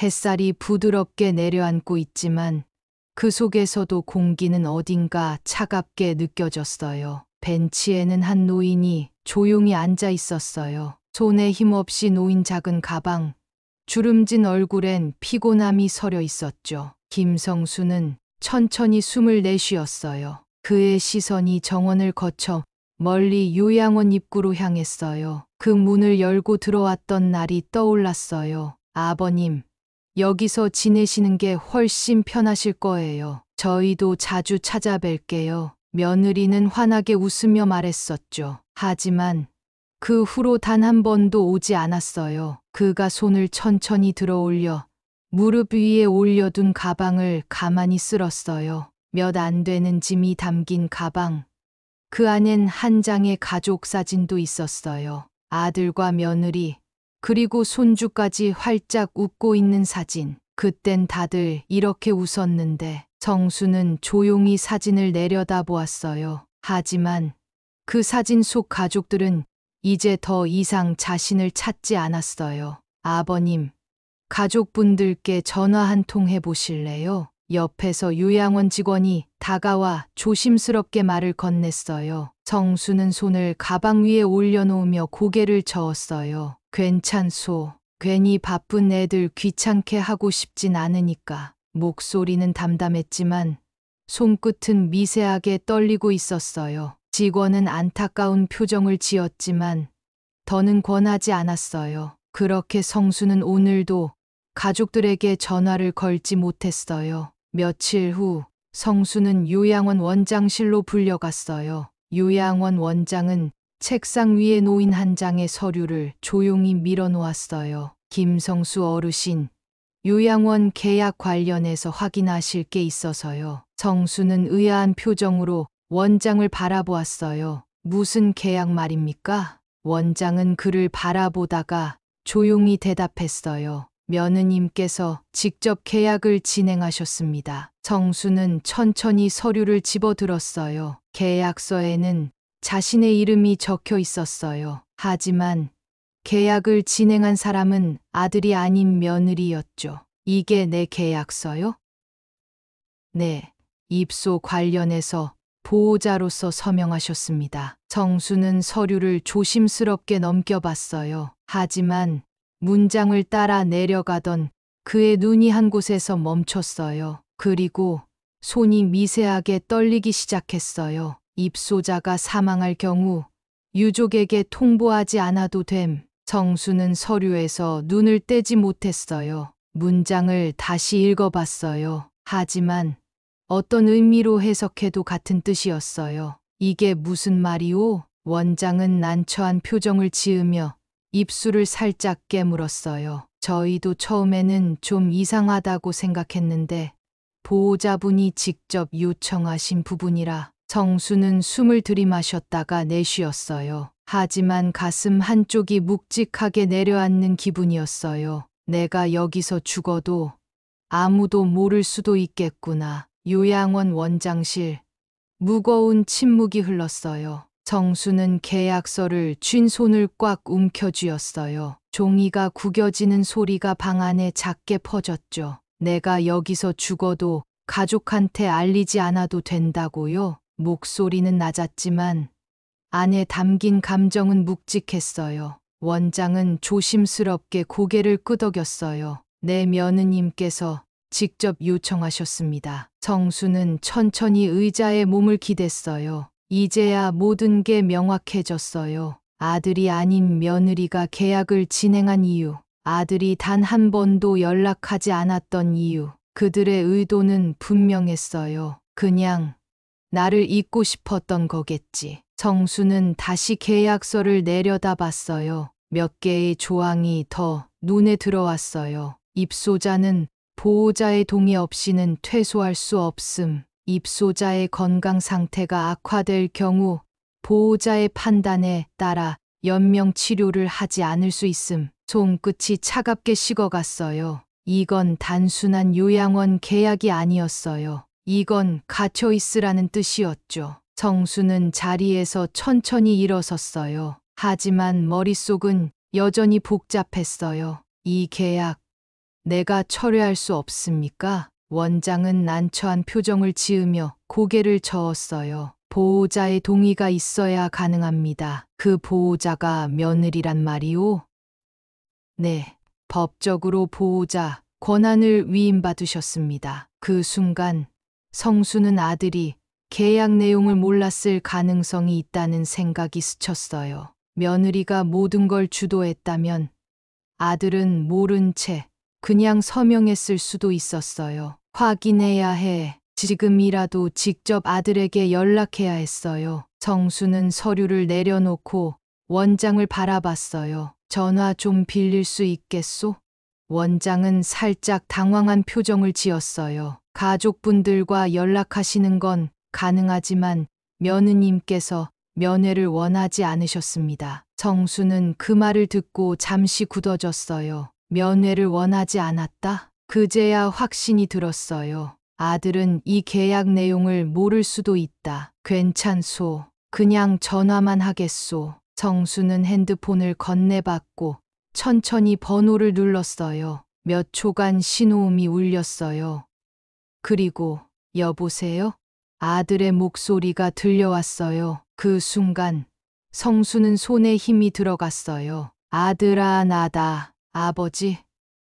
햇살이 부드럽게 내려앉고 있지만 그 속에서도 공기는 어딘가 차갑게 느껴졌어요. 벤치에는 한 노인이 조용히 앉아 있었어요. 손에 힘없이 놓인 작은 가방, 주름진 얼굴엔 피곤함이 서려 있었죠. 김성수는 천천히 숨을 내쉬었어요. 그의 시선이 정원을 거쳐 멀리 요양원 입구로 향했어요. 그 문을 열고 들어왔던 날이 떠올랐어요. 아버님, 여기서 지내시는 게 훨씬 편하실 거예요. 저희도 자주 찾아뵐게요. 며느리는 환하게 웃으며 말했었죠. 하지만 그 후로 단 한 번도 오지 않았어요. 그가 손을 천천히 들어 올려 무릎 위에 올려둔 가방을 가만히 쓸었어요. 몇 안 되는 짐이 담긴 가방. 그 안엔 한 장의 가족 사진도 있었어요. 아들과 며느리, 그리고 손주까지 활짝 웃고 있는 사진. 그땐 다들 이렇게 웃었는데 정수는 조용히 사진을 내려다보았어요. 하지만 그 사진 속 가족들은 이제 더 이상 자신을 찾지 않았어요. 아버님, 가족분들께 전화 한 통 해보실래요? 옆에서 요양원 직원이 다가와 조심스럽게 말을 건넸어요. 정수는 손을 가방 위에 올려놓으며 고개를 저었어요. 괜찮소. 괜히 바쁜 애들 귀찮게 하고 싶진 않으니까. 목소리는 담담했지만 손끝은 미세하게 떨리고 있었어요. 직원은 안타까운 표정을 지었지만 더는 권하지 않았어요. 그렇게 성수는 오늘도 가족들에게 전화를 걸지 못했어요. 며칠 후 성수는 요양원 원장실로 불려갔어요. 요양원 원장은 책상 위에 놓인 한 장의 서류를 조용히 밀어놓았어요. 김성수 어르신, 요양원 계약 관련해서 확인하실 게 있어서요. 성수는 의아한 표정으로 원장을 바라보았어요. 무슨 계약 말입니까? 원장은 그를 바라보다가 조용히 대답했어요. 며느님께서 직접 계약을 진행하셨습니다. 정수는 천천히 서류를 집어들었어요. 계약서에는 자신의 이름이 적혀 있었어요. 하지만 계약을 진행한 사람은 아들이 아닌 며느리였죠. 이게 내 계약서요? 네, 입소 관련해서 보호자로서 서명하셨습니다. 정수는 서류를 조심스럽게 넘겨봤어요. 하지만 문장을 따라 내려가던 그의 눈이 한 곳에서 멈췄어요. 그리고 손이 미세하게 떨리기 시작했어요. 입소자가 사망할 경우 유족에게 통보하지 않아도 됨. 정수는 서류에서 눈을 떼지 못했어요. 문장을 다시 읽어봤어요. 하지만 어떤 의미로 해석해도 같은 뜻이었어요. 이게 무슨 말이오? 원장은 난처한 표정을 지으며 입술을 살짝 깨물었어요. 저희도 처음에는 좀 이상하다고 생각했는데 보호자분이 직접 요청하신 부분이라. 정수는 숨을 들이마셨다가 내쉬었어요. 하지만 가슴 한쪽이 묵직하게 내려앉는 기분이었어요. 내가 여기서 죽어도 아무도 모를 수도 있겠구나. 요양원 원장실. 무거운 침묵이 흘렀어요. 정수는 계약서를 쥔 손을 꽉 움켜쥐었어요. 종이가 구겨지는 소리가 방 안에 작게 퍼졌죠. 내가 여기서 죽어도 가족한테 알리지 않아도 된다고요? 목소리는 낮았지만 안에 담긴 감정은 묵직했어요. 원장은 조심스럽게 고개를 끄덕였어요. 내 며느님께서 직접 요청하셨습니다. 정수는 천천히 의자에 몸을 기댔어요. 이제야 모든 게 명확해졌어요. 아들이 아닌 며느리가 계약을 진행한 이유, 아들이 단 한 번도 연락하지 않았던 이유, 그들의 의도는 분명했어요. 그냥 나를 잊고 싶었던 거겠지. 정수는 다시 계약서를 내려다봤어요. 몇 개의 조항이 더 눈에 들어왔어요. 입소자는 보호자의 동의 없이는 퇴소할 수 없음. 입소자의 건강 상태가 악화될 경우 보호자의 판단에 따라 연명 치료를 하지 않을 수 있음. 손끝이 차갑게 식어갔어요. 이건 단순한 요양원 계약이 아니었어요. 이건 갇혀 있으라는 뜻이었죠. 정수는 자리에서 천천히 일어섰어요. 하지만 머릿속은 여전히 복잡했어요. 이 계약, 내가 철회할 수 없습니까? 원장은 난처한 표정을 지으며 고개를 저었어요. 보호자의 동의가 있어야 가능합니다. 그 보호자가 며느리란 말이오? 네, 법적으로 보호자 권한을 위임받으셨습니다. 그 순간 성수는 아들이 계약 내용을 몰랐을 가능성이 있다는 생각이 스쳤어요. 며느리가 모든 걸 주도했다면 아들은 모른 채 그냥 서명했을 수도 있었어요. 확인해야 해. 지금이라도 직접 아들에게 연락해야 했어요. 정수는 서류를 내려놓고 원장을 바라봤어요. 전화 좀 빌릴 수 있겠소? 원장은 살짝 당황한 표정을 지었어요. 가족분들과 연락하시는 건 가능하지만 며느님께서 면회를 원하지 않으셨습니다. 정수는 그 말을 듣고 잠시 굳어졌어요. 면회를 원하지 않았다? 그제야 확신이 들었어요. 아들은 이 계약 내용을 모를 수도 있다. 괜찮소. 그냥 전화만 하겠소. 정수는 핸드폰을 건네받고 천천히 번호를 눌렀어요. 몇 초간 신호음이 울렸어요. 그리고 여보세요? 아들의 목소리가 들려왔어요. 그 순간 성수는 손에 힘이 들어갔어요. 아들아, 나다. 아버지,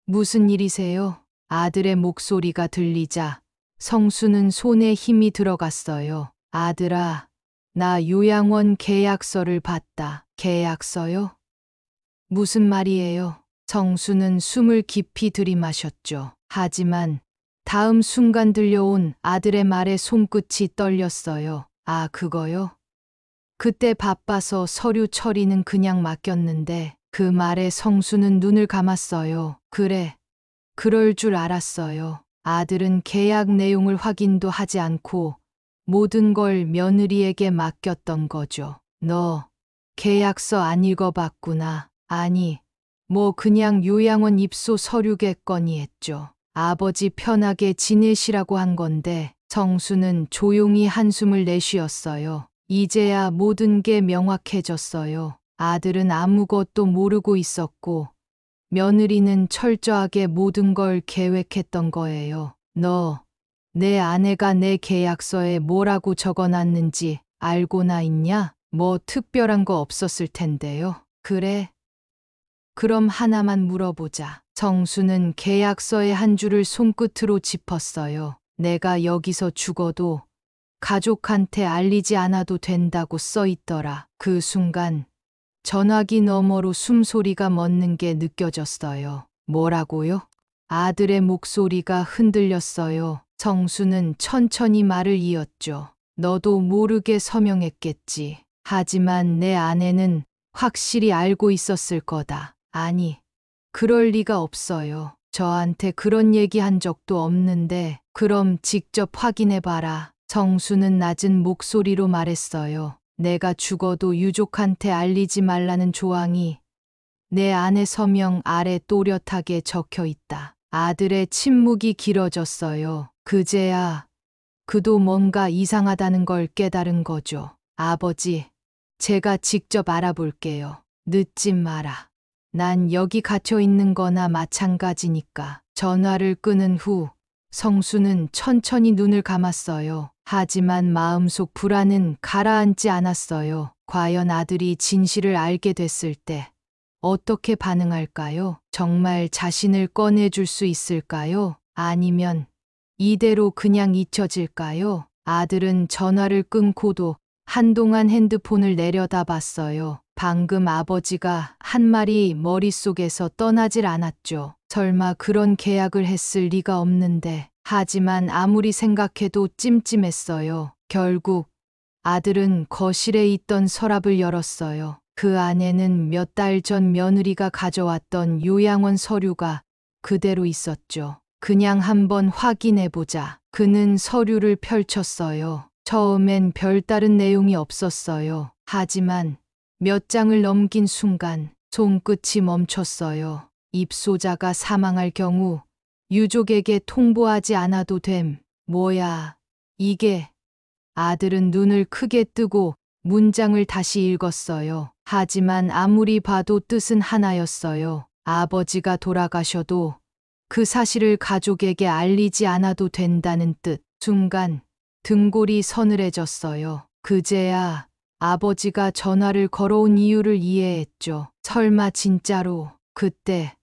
무슨 일이세요? 아들의 목소리가 들리자 성수는 손에 힘이 들어갔어요. 아들아, 나 요양원 계약서를 봤다. 계약서요? 무슨 말이에요? 정수는 숨을 깊이 들이마셨죠. 하지만 다음 순간 들려온 아들의 말에 손끝이 떨렸어요. 아, 그거요? 그때 바빠서 서류 처리는 그냥 맡겼는데 그 말에 성수는 눈을 감았어요. 그래, 그럴 줄 알았어요. 아들은 계약 내용을 확인도 하지 않고 모든 걸 며느리에게 맡겼던 거죠. 너 계약서 안 읽어봤구나. 아니, 뭐 그냥 요양원 입소 서류겠거니 했죠. 아버지 편하게 지내시라고 한 건데 정수는 조용히 한숨을 내쉬었어요. 이제야 모든 게 명확해졌어요. 아들은 아무것도 모르고 있었고 며느리는 철저하게 모든 걸 계획했던 거예요. 너, 내 아내가 내 계약서에 뭐라고 적어놨는지 알고나 있냐? 뭐 특별한 거 없었을 텐데요. 그래? 그럼 하나만 물어보자. 정수는 계약서의 한 줄을 손끝으로 짚었어요. 내가 여기서 죽어도 가족한테 알리지 않아도 된다고 써 있더라. 그 순간 전화기 너머로 숨소리가 멎는 게 느껴졌어요. 뭐라고요? 아들의 목소리가 흔들렸어요. 정수는 천천히 말을 이었죠. 너도 모르게 서명했겠지. 하지만 내 아내는 확실히 알고 있었을 거다. 아니, 그럴 리가 없어요. 저한테 그런 얘기 한 적도 없는데, 그럼 직접 확인해봐라. 정수는 낮은 목소리로 말했어요. 내가 죽어도 유족한테 알리지 말라는 조항이 내 아내 서명 아래 또렷하게 적혀 있다. 아들의 침묵이 길어졌어요. 그제야 그도 뭔가 이상하다는 걸 깨달은 거죠. 아버지, 제가 직접 알아볼게요. 늦지 마라. 난 여기 갇혀 있는 거나 마찬가지니까. 전화를 끊은 후 성수는 천천히 눈을 감았어요. 하지만 마음속 불안은 가라앉지 않았어요. 과연 아들이 진실을 알게 됐을 때 어떻게 반응할까요? 정말 자신을 꺼내줄 수 있을까요? 아니면 이대로 그냥 잊혀질까요? 아들은 전화를 끊고도 한동안 핸드폰을 내려다봤어요. 방금 아버지가 한 말이 머릿속에서 떠나질 않았죠. 설마 그런 계약을 했을 리가 없는데. 하지만 아무리 생각해도 찜찜했어요. 결국 아들은 거실에 있던 서랍을 열었어요. 그 안에는 몇 달 전 며느리가 가져왔던 요양원 서류가 그대로 있었죠. 그냥 한번 확인해보자. 그는 서류를 펼쳤어요. 처음엔 별다른 내용이 없었어요. 하지만 몇 장을 넘긴 순간 손끝이 멈췄어요. 입소자가 사망할 경우 유족에게 통보하지 않아도 됨. 뭐야, 이게. 아들은 눈을 크게 뜨고 문장을 다시 읽었어요. 하지만 아무리 봐도 뜻은 하나였어요. 아버지가 돌아가셔도 그 사실을 가족에게 알리지 않아도 된다는 뜻. 순간 등골이 서늘해졌어요. 그제야 아버지가 전화를 걸어온 이유를 이해했죠. 설마 진짜로. 그때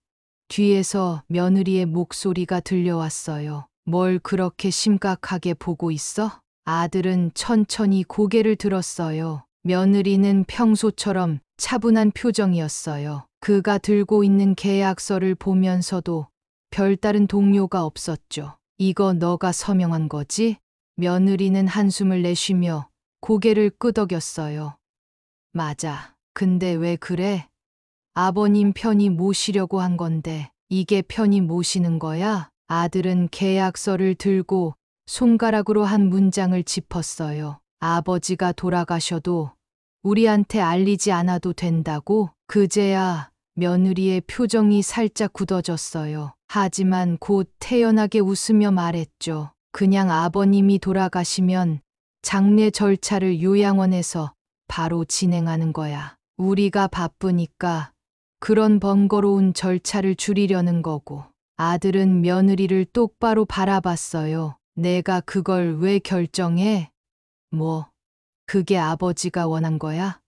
뒤에서 며느리의 목소리가 들려왔어요. 뭘 그렇게 심각하게 보고 있어? 아들은 천천히 고개를 들었어요. 며느리는 평소처럼 차분한 표정이었어요. 그가 들고 있는 계약서를 보면서도 별다른 동요가 없었죠. 이거 너가 서명한 거지? 며느리는 한숨을 내쉬며 고개를 끄덕였어요. 맞아. 근데 왜 그래? 아버님 편히 모시려고 한 건데 이게 편히 모시는 거야? 아들은 계약서를 들고 손가락으로 한 문장을 짚었어요. 아버지가 돌아가셔도 우리한테 알리지 않아도 된다고? 그제야 며느리의 표정이 살짝 굳어졌어요. 하지만 곧 태연하게 웃으며 말했죠. 그냥 아버님이 돌아가시면 장례 절차를 요양원에서 바로 진행하는 거야. 우리가 바쁘니까 그런 번거로운 절차를 줄이려는 거고. 아들은 며느리를 똑바로 바라봤어요. 내가 그걸 왜 결정해? 뭐, 그게 아버지가 원한 거야?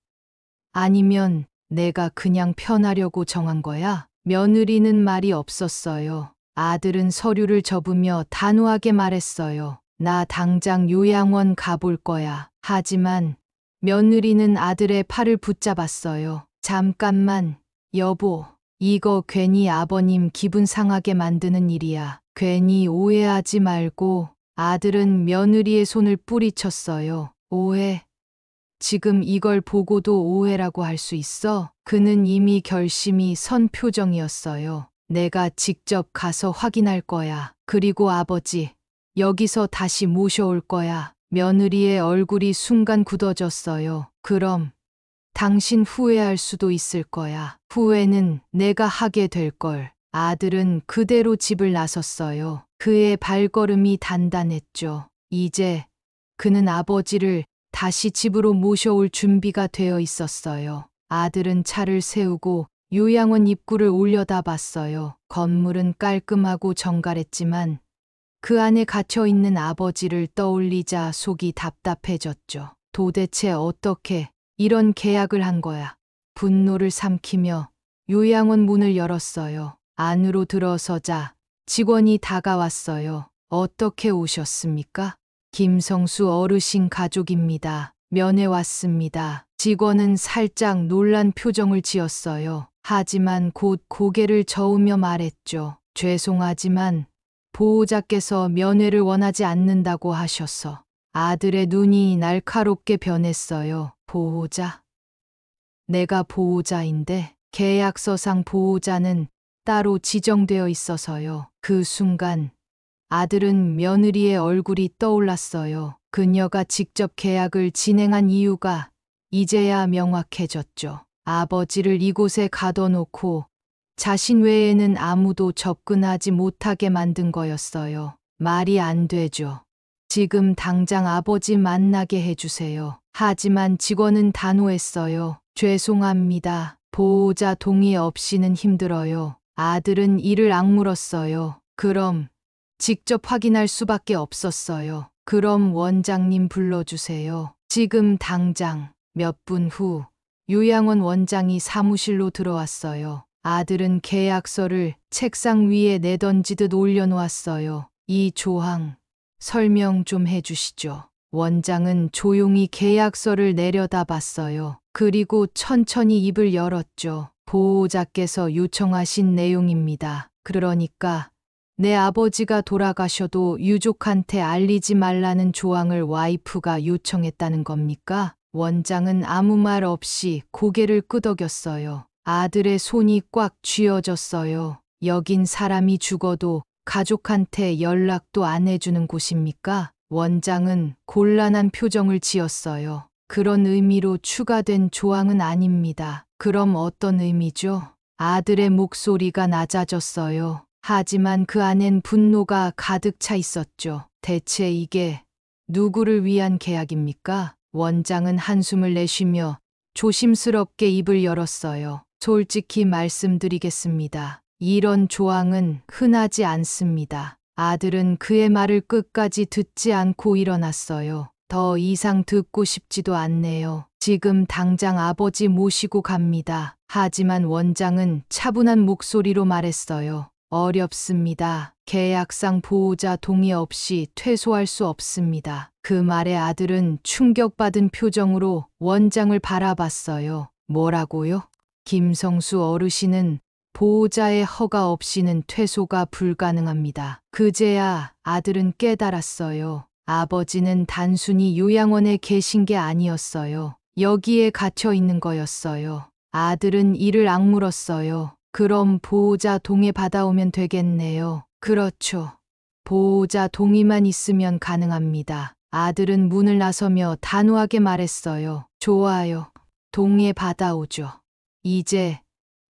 아니면 내가 그냥 편하려고 정한 거야? 며느리는 말이 없었어요. 아들은 서류를 접으며 단호하게 말했어요. 나 당장 요양원 가볼 거야. 하지만 며느리는 아들의 팔을 붙잡았어요. 잠깐만, 여보. 이거 괜히 아버님 기분 상하게 만드는 일이야. 괜히 오해하지 말고. 아들은 며느리의 손을 뿌리쳤어요. 오해? 지금 이걸 보고도 오해라고 할 수 있어? 그는 이미 결심이 선 표정이었어요. 내가 직접 가서 확인할 거야. 그리고 아버지, 여기서 다시 모셔올 거야. 며느리의 얼굴이 순간 굳어졌어요. 그럼 당신 후회할 수도 있을 거야. 후회는 내가 하게 될 걸. 아들은 그대로 집을 나섰어요. 그의 발걸음이 단단했죠. 이제 그는 아버지를 다시 집으로 모셔올 준비가 되어 있었어요. 아들은 차를 세우고 요양원 입구를 올려다봤어요. 건물은 깔끔하고 정갈했지만 그 안에 갇혀 있는 아버지를 떠올리자 속이 답답해졌죠. 도대체 어떻게 이런 계약을 한 거야? 분노를 삼키며 요양원 문을 열었어요. 안으로 들어서자 직원이 다가왔어요. 어떻게 오셨습니까? 김성수 어르신 가족입니다. 면회 왔습니다. 직원은 살짝 놀란 표정을 지었어요. 하지만 곧 고개를 저으며 말했죠. 죄송하지만 보호자께서 면회를 원하지 않는다고 하셔서. 아들의 눈이 날카롭게 변했어요. 보호자? 내가 보호자인데 계약서상 보호자는 따로 지정되어 있어서요. 그 순간 아들은 며느리의 얼굴이 떠올랐어요. 그녀가 직접 계약을 진행한 이유가 이제야 명확해졌죠. 아버지를 이곳에 가둬놓고 자신 외에는 아무도 접근하지 못하게 만든 거였어요. 말이 안 되죠. 지금 당장 아버지 만나게 해주세요. 하지만 직원은 단호했어요. 죄송합니다. 보호자 동의 없이는 힘들어요. 아들은 이를 악물었어요. 그럼 직접 확인할 수밖에 없었어요. 그럼 원장님 불러주세요. 지금 당장. 몇 분 후 요양원 원장이 사무실로 들어왔어요. 아들은 계약서를 책상 위에 내던지듯 올려놓았어요. 이 조항 설명 좀 해주시죠. 원장은 조용히 계약서를 내려다봤어요. 그리고 천천히 입을 열었죠. 보호자께서 요청하신 내용입니다. 그러니까 내 아버지가 돌아가셔도 유족한테 알리지 말라는 조항을 와이프가 요청했다는 겁니까? 원장은 아무 말 없이 고개를 끄덕였어요. 아들의 손이 꽉 쥐어졌어요. 여긴 사람이 죽어도 가족한테 연락도 안 해주는 곳입니까? 원장은 곤란한 표정을 지었어요. 그런 의미로 추가된 조항은 아닙니다. 그럼 어떤 의미죠? 아들의 목소리가 낮아졌어요. 하지만 그 안엔 분노가 가득 차 있었죠. 대체 이게 누구를 위한 계약입니까? 원장은 한숨을 내쉬며 조심스럽게 입을 열었어요. 솔직히 말씀드리겠습니다. 이런 조항은 흔하지 않습니다. 아들은 그의 말을 끝까지 듣지 않고 일어났어요. 더 이상 듣고 싶지도 않네요. 지금 당장 아버지 모시고 갑니다. 하지만 원장은 차분한 목소리로 말했어요. 어렵습니다. 계약상 보호자 동의 없이 퇴소할 수 없습니다. 그 말에 아들은 충격받은 표정으로 원장을 바라봤어요. 뭐라고요? 김성수 어르신은 보호자의 허가 없이는 퇴소가 불가능합니다. 그제야 아들은 깨달았어요. 아버지는 단순히 요양원에 계신 게 아니었어요. 여기에 갇혀 있는 거였어요. 아들은 이를 악물었어요. 그럼 보호자 동의 받아오면 되겠네요. 그렇죠. 보호자 동의만 있으면 가능합니다. 아들은 문을 나서며 단호하게 말했어요. 좋아요. 동의 받아오죠. 이제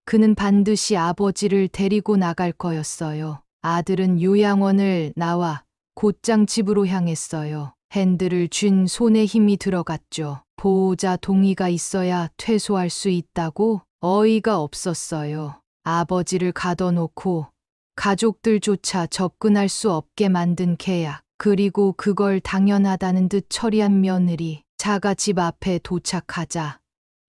그는 반드시 아버지를 데리고 나갈 거였어요. 아들은 요양원을 나와 곧장 집으로 향했어요. 핸들을 쥔 손에 힘이 들어갔죠. 보호자 동의가 있어야 퇴소할 수 있다고 어이가 없었어요. 아버지를 가둬놓고 가족들조차 접근할 수 없게 만든 계약, 그리고 그걸 당연하다는 듯 처리한 며느리. 자가 집 앞에 도착하자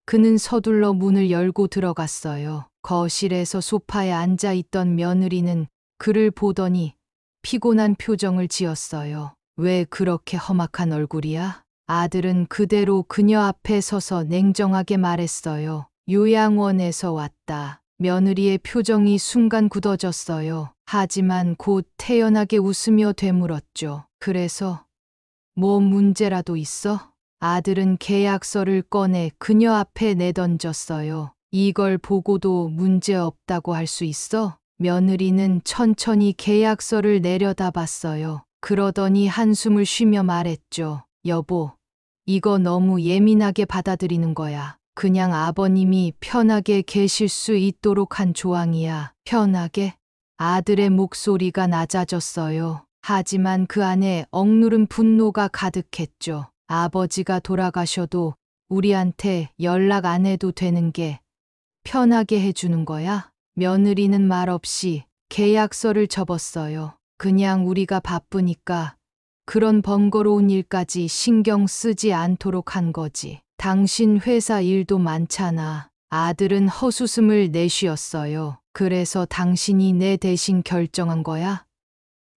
그는 서둘러 문을 열고 들어갔어요. 거실에서 소파에 앉아 있던 며느리는 그를 보더니 피곤한 표정을 지었어요. 왜 그렇게 험악한 얼굴이야? 아들은 그대로 그녀 앞에 서서 냉정하게 말했어요. 요양원에서 왔다. 며느리의 표정이 순간 굳어졌어요. 하지만 곧 태연하게 웃으며 되물었죠. 그래서 뭐 문제라도 있어? 아들은 계약서를 꺼내 그녀 앞에 내던졌어요. 이걸 보고도 문제 없다고 할 수 있어? 며느리는 천천히 계약서를 내려다봤어요. 그러더니 한숨을 쉬며 말했죠. 여보, 이거 너무 예민하게 받아들이는 거야. 그냥 아버님이 편하게 계실 수 있도록 한 조항이야. 편하게? 아들의 목소리가 낮아졌어요. 하지만 그 안에 억누른 분노가 가득했죠. 아버지가 돌아가셔도 우리한테 연락 안 해도 되는 게 편하게 해주는 거야? 며느리는 말없이 계약서를 접었어요. 그냥 우리가 바쁘니까 그런 번거로운 일까지 신경 쓰지 않도록 한 거지. 당신 회사 일도 많잖아. 아들은 헛웃음을 내쉬었어요. 그래서 당신이 내 대신 결정한 거야?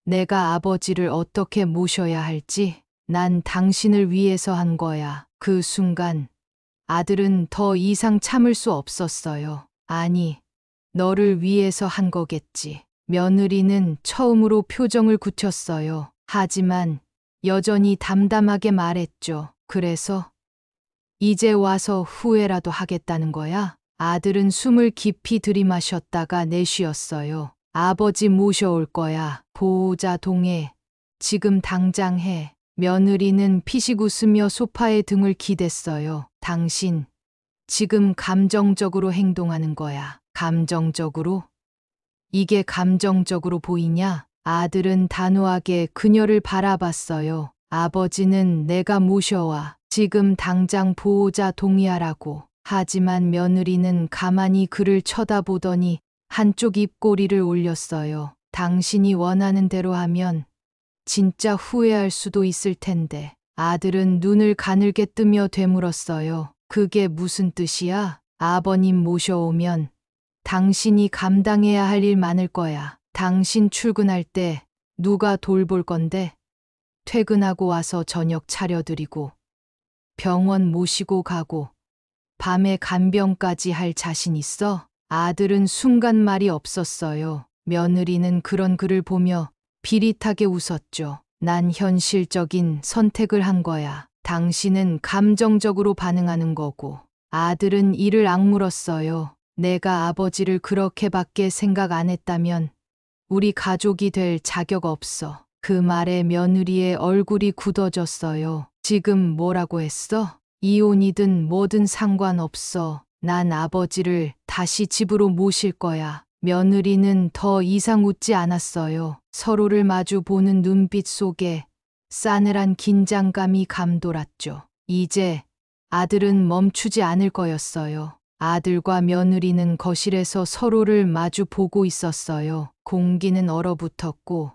내가 아버지를 어떻게 모셔야 할지? 난 당신을 위해서 한 거야. 그 순간 아들은 더 이상 참을 수 없었어요. 아니, 너를 위해서 한 거겠지. 며느리는 처음으로 표정을 굳혔어요. 하지만 여전히 담담하게 말했죠. 그래서 이제 와서 후회라도 하겠다는 거야? 아들은 숨을 깊이 들이마셨다가 내쉬었어요. 아버지 모셔올 거야. 보호자 동의. 지금 당장 해. 며느리는 피식 웃으며 소파에 등을 기댔어요. 당신, 지금 감정적으로 행동하는 거야. 감정적으로? 이게 감정적으로 보이냐? 아들은 단호하게 그녀를 바라봤어요. 아버지는 내가 모셔와. 지금 당장 보호자 동의하라고. 하지만 며느리는 가만히 그를 쳐다보더니 한쪽 입꼬리를 올렸어요. 당신이 원하는 대로 하면 진짜 후회할 수도 있을 텐데. 아들은 눈을 가늘게 뜨며 되물었어요. 그게 무슨 뜻이야? 아버님 모셔오면 당신이 감당해야 할 일 많을 거야. 당신 출근할 때 누가 돌볼 건데? 퇴근하고 와서 저녁 차려드리고 병원 모시고 가고 밤에 간병까지 할 자신 있어? 아들은 순간 말이 없었어요. 며느리는 그런 그를 보며 비릿하게 웃었죠. 난 현실적인 선택을 한 거야. 당신은 감정적으로 반응하는 거고. 아들은 이를 악물었어요. 내가 아버지를 그렇게밖에 생각 안 했다면 우리 가족이 될 자격 없어. 그 말에 며느리의 얼굴이 굳어졌어요. 지금 뭐라고 했어? 이혼이든 뭐든 상관없어. 난 아버지를 다시 집으로 모실 거야. 며느리는 더 이상 웃지 않았어요. 서로를 마주 보는 눈빛 속에 싸늘한 긴장감이 감돌았죠. 이제 아들은 멈추지 않을 거였어요. 아들과 며느리는 거실에서 서로를 마주 보고 있었어요. 공기는 얼어붙었고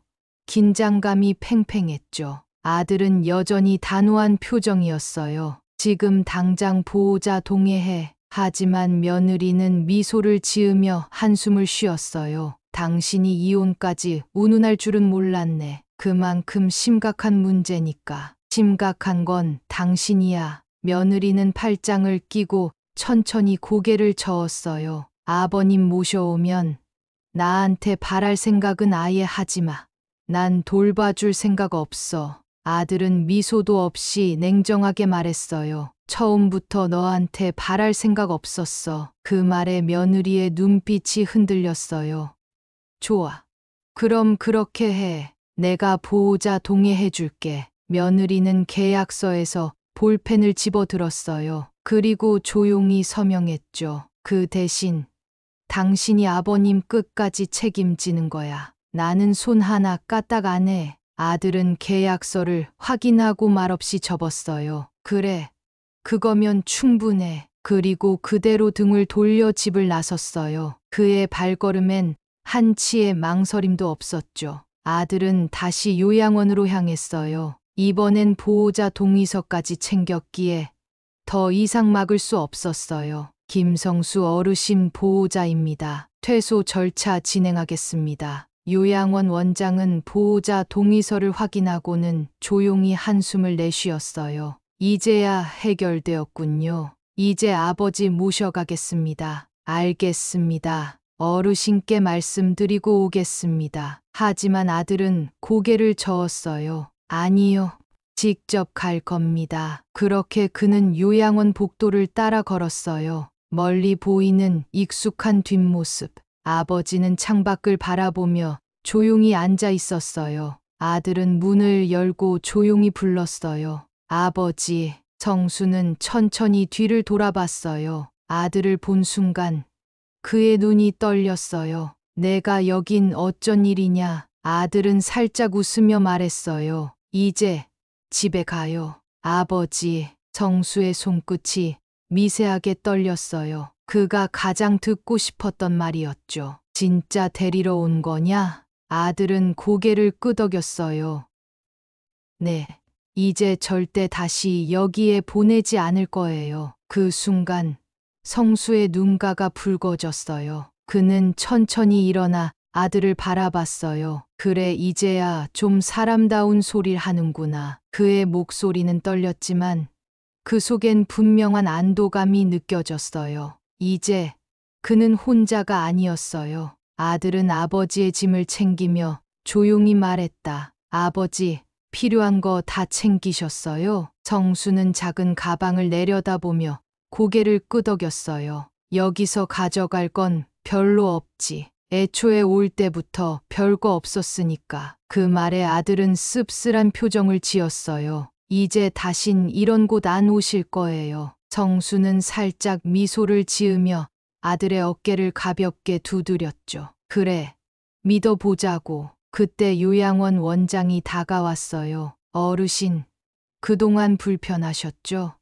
긴장감이 팽팽했죠. 아들은 여전히 단호한 표정이었어요. 지금 당장 보호자 동의해. 하지만 며느리는 미소를 지으며 한숨을 쉬었어요. 당신이 이혼까지 운운할 줄은 몰랐네. 그만큼 심각한 문제니까. 심각한 건 당신이야. 며느리는 팔짱을 끼고 천천히 고개를 저었어요. 아버님 모셔오면 나한테 바랄 생각은 아예 하지 마. 난 돌봐줄 생각 없어. 아들은 미소도 없이 냉정하게 말했어요. 처음부터 너한테 바랄 생각 없었어. 그 말에 며느리의 눈빛이 흔들렸어요. 좋아. 그럼 그렇게 해. 내가 보호자 동의해 줄게. 며느리는 계약서에서 볼펜을 집어들었어요. 그리고 조용히 서명했죠. 그 대신 당신이 아버님 끝까지 책임지는 거야. 나는 손 하나 까딱 안 해. 아들은 계약서를 확인하고 말없이 접었어요. 그래. 그거면 충분해. 그리고 그대로 등을 돌려 집을 나섰어요. 그의 발걸음엔 한치의 망설임도 없었죠. 아들은 다시 요양원으로 향했어요. 이번엔 보호자 동의서까지 챙겼기에 더 이상 막을 수 없었어요. 김성수 어르신 보호자입니다. 퇴소 절차 진행하겠습니다. 요양원 원장은 보호자 동의서를 확인하고는 조용히 한숨을 내쉬었어요. 이제야 해결되었군요. 이제 아버지 모셔가겠습니다. 알겠습니다. 어르신께 말씀드리고 오겠습니다. 하지만 아들은 고개를 저었어요. 아니요. 직접 갈 겁니다. 그렇게 그는 요양원 복도를 따라 걸었어요. 멀리 보이는 익숙한 뒷모습. 아버지는 창밖을 바라보며 조용히 앉아 있었어요. 아들은 문을 열고 조용히 불렀어요. 아버지. 정수는 천천히 뒤를 돌아봤어요. 아들을 본 순간 그의 눈이 떨렸어요. 내가 여긴 어쩐 일이냐. 아들은 살짝 웃으며 말했어요. 이제 집에 가요. 아버지. 정수의 손끝이 미세하게 떨렸어요. 그가 가장 듣고 싶었던 말이었죠. 진짜 데리러 온 거냐? 아들은 고개를 끄덕였어요. 네. 이제 절대 다시 여기에 보내지 않을 거예요. 그 순간 성수의 눈가가 붉어졌어요. 그는 천천히 일어나 아들을 바라봤어요. 그래, 이제야 좀 사람다운 소리를 하는구나. 그의 목소리는 떨렸지만 그 속엔 분명한 안도감이 느껴졌어요. 이제 그는 혼자가 아니었어요. 아들은 아버지의 짐을 챙기며 조용히 말했다. 아버지, 필요한 거 다 챙기셨어요? 정수는 작은 가방을 내려다보며 고개를 끄덕였어요. 여기서 가져갈 건 별로 없지. 애초에 올 때부터 별거 없었으니까. 그 말에 아들은 씁쓸한 표정을 지었어요. 이제 다신 이런 곳 안 오실 거예요. 정수는 살짝 미소를 지으며 아들의 어깨를 가볍게 두드렸죠. 그래, 믿어보자고. 그때 요양원 원장이 다가왔어요. 어르신, 그동안 불편하셨죠?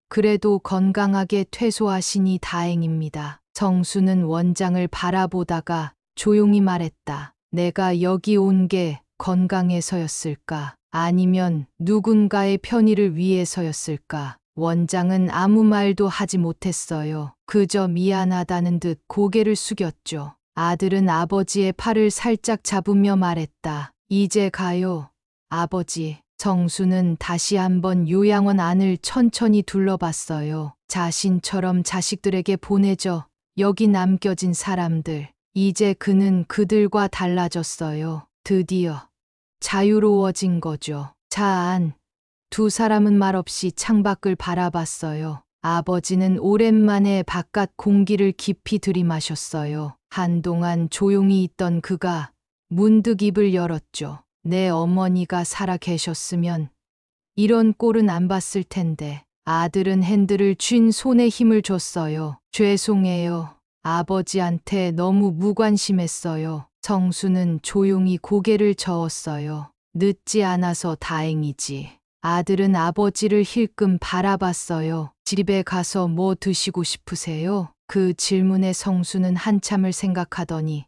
그래도 건강하게 퇴소하시니 다행입니다. 정수는 원장을 바라보다가 조용히 말했다. 내가 여기 온 게 건강해서였을까? 아니면 누군가의 편의를 위해서였을까? 원장은 아무 말도 하지 못했어요. 그저 미안하다는 듯 고개를 숙였죠. 아들은 아버지의 팔을 살짝 잡으며 말했다. 이제 가요, 아버지. 정수는 다시 한번 요양원 안을 천천히 둘러봤어요. 자신처럼 자식들에게 보내줘 여기 남겨진 사람들. 이제 그는 그들과 달라졌어요. 드디어 자유로워진 거죠. 차 안. 두 사람은 말없이 창밖을 바라봤어요. 아버지는 오랜만에 바깥 공기를 깊이 들이마셨어요. 한동안 조용히 있던 그가 문득 입을 열었죠. 내 어머니가 살아 계셨으면 이런 꼴은 안 봤을 텐데. 아들은 핸들을 쥔 손에 힘을 줬어요. 죄송해요. 아버지한테 너무 무관심했어요. 정수는 조용히 고개를 저었어요. 늦지 않아서 다행이지. 아들은 아버지를 힐끔 바라봤어요. 집에 가서 뭐 드시고 싶으세요? 그 질문에 성수는 한참을 생각하더니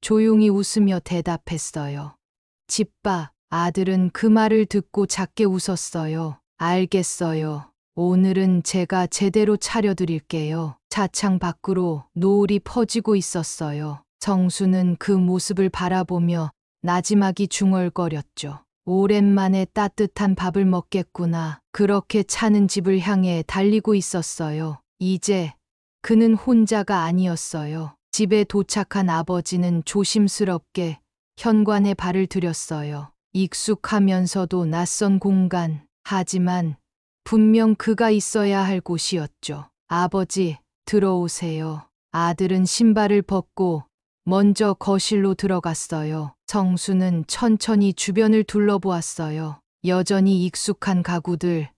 조용히 웃으며 대답했어요. 집밥. 아들은 그 말을 듣고 작게 웃었어요. 알겠어요. 오늘은 제가 제대로 차려드릴게요. 차창 밖으로 노을이 퍼지고 있었어요. 성수는 그 모습을 바라보며 나지막이 중얼거렸죠. 오랜만에 따뜻한 밥을 먹겠구나. 그렇게 차는 집을 향해 달리고 있었어요. 이제 그는 혼자가 아니었어요. 집에 도착한 아버지는 조심스럽게 현관에 발을 들였어요. 익숙하면서도 낯선 공간. 하지만 분명 그가 있어야 할 곳이었죠. 아버지, 들어오세요. 아들은 신발을 벗고 먼저 거실로 들어갔어요. 성수는 천천히 주변을 둘러보았어요. 여전히 익숙한 가구들,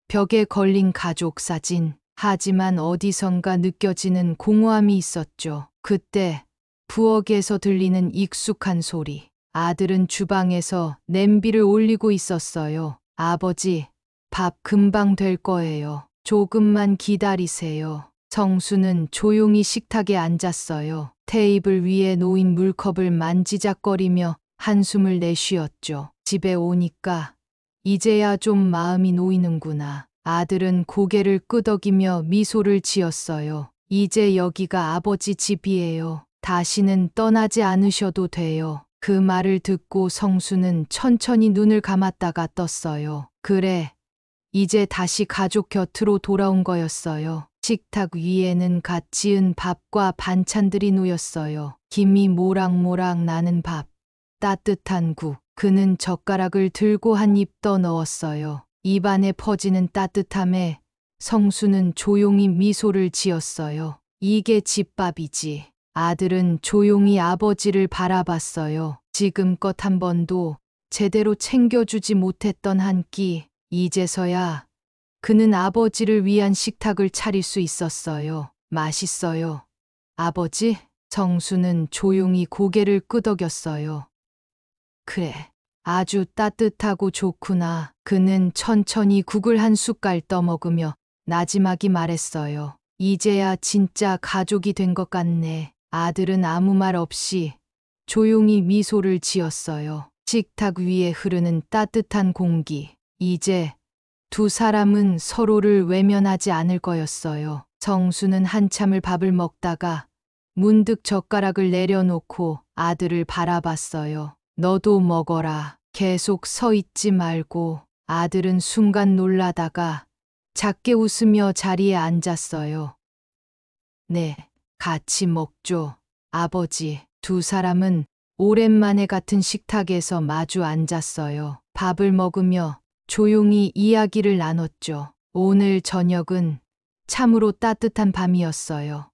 벽에 걸린 가족 사진. 하지만 어디선가 느껴지는 공허함이 있었죠. 그때 부엌에서 들리는 익숙한 소리. 아들은 주방에서 냄비를 올리고 있었어요. 아버지, 밥 금방 될 거예요. 조금만 기다리세요. 성수는 조용히 식탁에 앉았어요. 테이블 위에 놓인 물컵을 만지작거리며 한숨을 내쉬었죠. 집에 오니까 이제야 좀 마음이 놓이는구나. 아들은 고개를 끄덕이며 미소를 지었어요. 이제 여기가 아버지 집이에요. 다시는 떠나지 않으셔도 돼요. 그 말을 듣고 성수는 천천히 눈을 감았다가 떴어요. 그래, 이제 다시 가족 곁으로 돌아온 거였어요. 식탁 위에는 갓 지은 밥과 반찬들이 놓였어요. 김이 모락모락 나는 밥, 따뜻한 국. 그는 젓가락을 들고 한 입 더 넣었어요. 입안에 퍼지는 따뜻함에 성수는 조용히 미소를 지었어요. 이게 집밥이지. 아들은 조용히 아버지를 바라봤어요. 지금껏 한 번도 제대로 챙겨주지 못했던 한 끼. 이제서야 그는 아버지를 위한 식탁을 차릴 수 있었어요. 맛있어요. 아버지? 성수는 조용히 고개를 끄덕였어요. 그래, 아주 따뜻하고 좋구나. 그는 천천히 국을 한 숟갈 떠먹으며 나지막이 말했어요. 이제야 진짜 가족이 된 것 같네. 아들은 아무 말 없이 조용히 미소를 지었어요. 식탁 위에 흐르는 따뜻한 공기. 이제 두 사람은 서로를 외면하지 않을 거였어요. 성수는 한참을 밥을 먹다가 문득 젓가락을 내려놓고 아들을 바라봤어요. 너도 먹어라. 계속 서 있지 말고. 아들은 순간 놀라다가 작게 웃으며 자리에 앉았어요. 네, 같이 먹죠. 아버지. 두 사람은 오랜만에 같은 식탁에서 마주 앉았어요. 밥을 먹으며 조용히 이야기를 나눴죠. 오늘 저녁은 참으로 따뜻한 밤이었어요.